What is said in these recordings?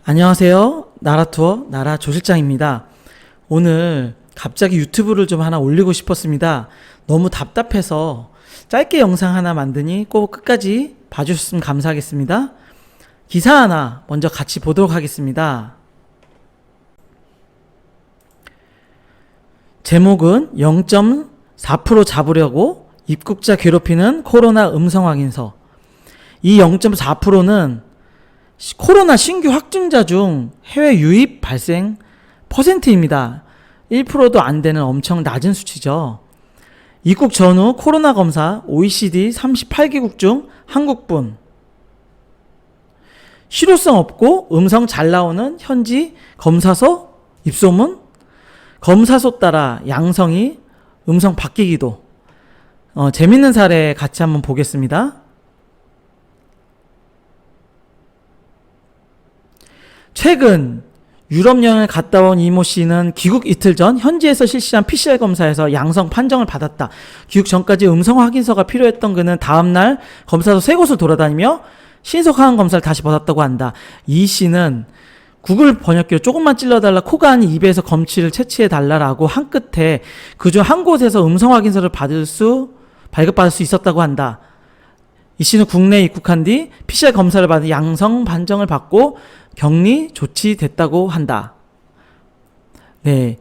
안녕하세요. 나라투어 나라 조실장입니다. 오늘 갑자기 유튜브를 좀 하나 올리고 싶었습니다. 너무 답답해서 짧게 영상 하나 만드니 꼭 끝까지 봐주셨으면 감사하겠습니다. 기사 하나 먼저 같이 보도록 하겠습니다. 제목은 0.4% 잡으려고 입국자 괴롭히는 코로나 음성 확인서. 이 0.4%는 코로나 신규 확진자 중 해외 유입 발생 퍼센트입니다. 1%도 안 되는 엄청 낮은 수치죠. 입국 전후 코로나 검사 OECD 38개국 중 한국분. 실효성 없고 음성 잘 나오는 현지 검사소 입소문. 검사소 따라 양성이 음성 바뀌기도. 재밌는 사례 같이 한번 보겠습니다. 최근 유럽 여행을 갔다 온 이모 씨는 귀국 이틀 전 현지에서 실시한 PCR 검사에서 양성 판정을 받았다. 귀국 전까지 음성 확인서가 필요했던 그는 다음날 검사소 3곳을 돌아다니며 신속 항원 검사를 다시 받았다고 한다. 이 씨는 구글 번역기로 조금만 찔러달라, 코가 아닌 입에서 검치를 채취해달라라고 한 끝에 그중 한 곳에서 음성 확인서를 발급받을 수 있었다고 한다. 이 씨는 국내에 입국한 뒤 PCR 검사를 받은 양성 판정을 받고 격리 조치됐다고 한다. 네,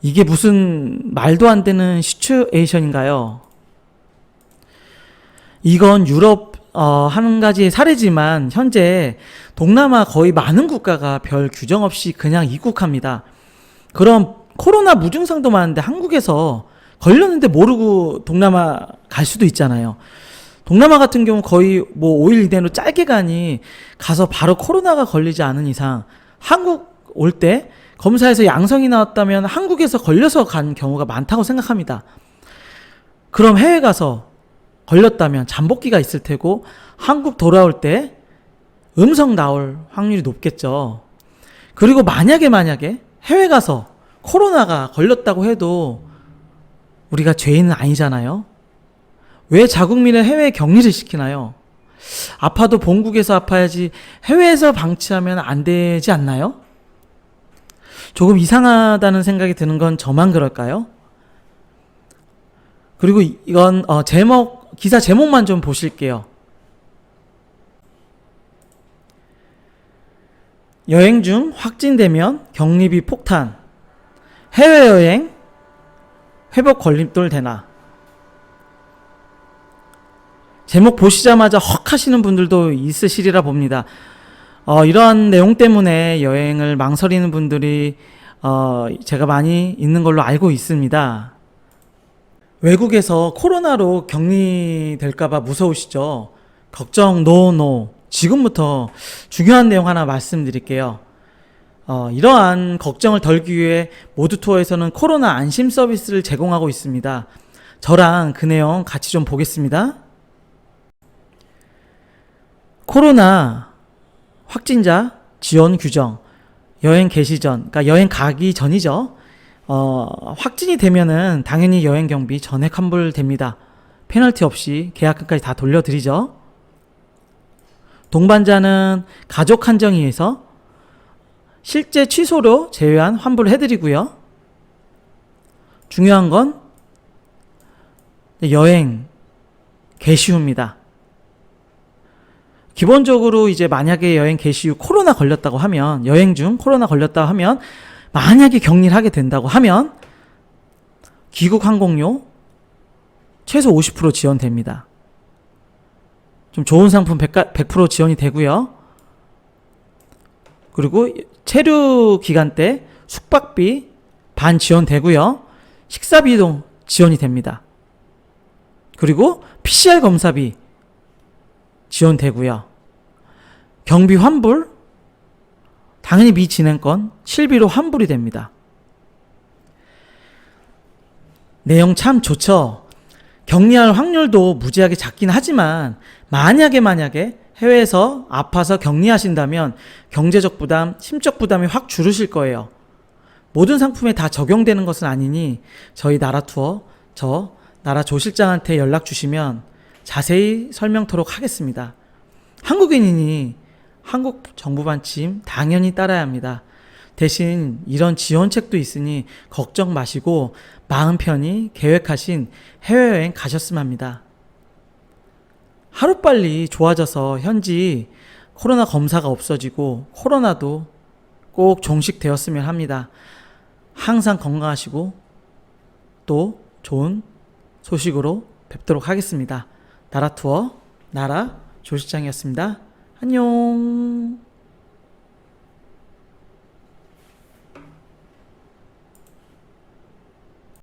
이게 무슨 말도 안 되는 시츄에이션인가요? 이건 유럽 한 가지의 사례지만 현재 동남아 거의 많은 국가가 별 규정 없이 그냥 입국합니다. 그럼 코로나 무증상도 많은데 한국에서 걸렸는데 모르고 동남아 갈 수도 있잖아요. 동남아 같은 경우 거의 5일 이내로 짧게 가니 가서 바로 코로나가 걸리지 않은 이상 한국 올 때 검사에서 양성이 나왔다면 한국에서 걸려서 간 경우가 많다고 생각합니다. 그럼 해외 가서 걸렸다면 잠복기가 있을 테고 한국 돌아올 때 음성 나올 확률이 높겠죠. 그리고 만약에 해외 가서 코로나가 걸렸다고 해도 우리가 죄인은 아니잖아요. 왜 자국민을 해외에 격리를 시키나요? 아파도 본국에서 아파야지 해외에서 방치하면 안 되지 않나요? 조금 이상하다는 생각이 드는 건 저만 그럴까요? 그리고 이건 기사 제목만 좀 보실게요. 여행 중 확진되면 격리비 폭탄. 해외여행 회복 걸림돌 되나? 제목 보시자마자 헉 하시는 분들도 있으시리라 봅니다. 이러한 내용 때문에 여행을 망설이는 분들이 제가 많이 있는 걸로 알고 있습니다. 외국에서 코로나로 격리될까봐 무서우시죠? 걱정 노. 지금부터 중요한 내용 하나 말씀드릴게요. 이러한 걱정을 덜기 위해 모두투어에서는 코로나 안심 서비스를 제공하고 있습니다. 저랑 그 내용 같이 좀 보겠습니다. 코로나 확진자 지원 규정, 여행 개시 전, 그러니까 여행 가기 전이죠. 확진이 되면은 당연히 여행 경비 전액 환불됩니다. 페널티 없이 계약금까지 다 돌려드리죠. 동반자는 가족 한정위에서 실제 취소료 제외한 환불을 해드리고요. 중요한 건 여행 개시 후입니다. 기본적으로 이제 만약에 여행 개시 후 코로나 걸렸다고 하면, 여행 중 코로나 걸렸다고 하면, 만약에 격리를 하게 된다고 하면 귀국 항공료 최소 50% 지원됩니다. 좀 좋은 상품 100% 지원이 되고요. 그리고 체류 기간 때 숙박비 반 지원되고요. 식사비도 지원이 됩니다. 그리고 PCR 검사비 지원되고요. 경비 환불, 당연히 미진행권 실비로 환불이 됩니다. 내용 참 좋죠. 격리할 확률도 무지하게 작긴 하지만 만약에 해외에서 아파서 격리하신다면 경제적 부담, 심적 부담이 확 줄으실 거예요. 모든 상품에 다 적용되는 것은 아니니 저희 나라투어, 나라 조실장한테 연락 주시면 자세히 설명토록 하겠습니다. 한국인이니 한국 정부 방침 당연히 따라야 합니다. 대신 이런 지원책도 있으니 걱정 마시고 마음 편히 계획하신 해외여행 가셨으면 합니다. 하루빨리 좋아져서 현지 코로나 검사가 없어지고 코로나도 꼭 종식되었으면 합니다. 항상 건강하시고 또 좋은 소식으로 뵙도록 하겠습니다. 나라 투어 나라 조실장이었습니다. 안녕.